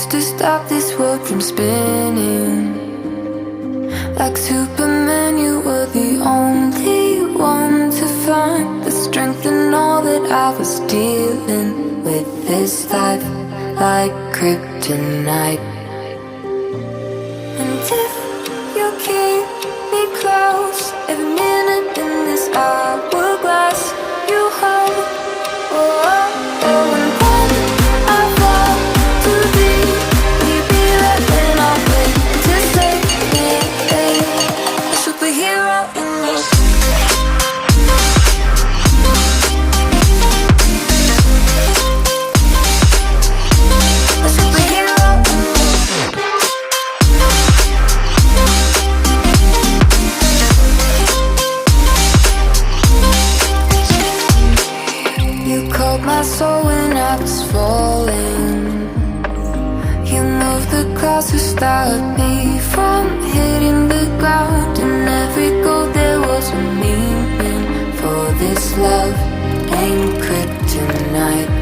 used to stop this world from spinning. Like Superman, you were the only one to find the strength in all that I was dealing with this life, like kryptonite. And if you keep me close, every minute in this hourglass you hold. Oh, oh, oh. And when I fall to thee, will you be there when I wake to save me? A superhero in me. A superhero in me. You called my soul when I was falling. You moved the clouds to stop me from hitting the ground. In every goal there was a meaning, for this love ain't kryptonite.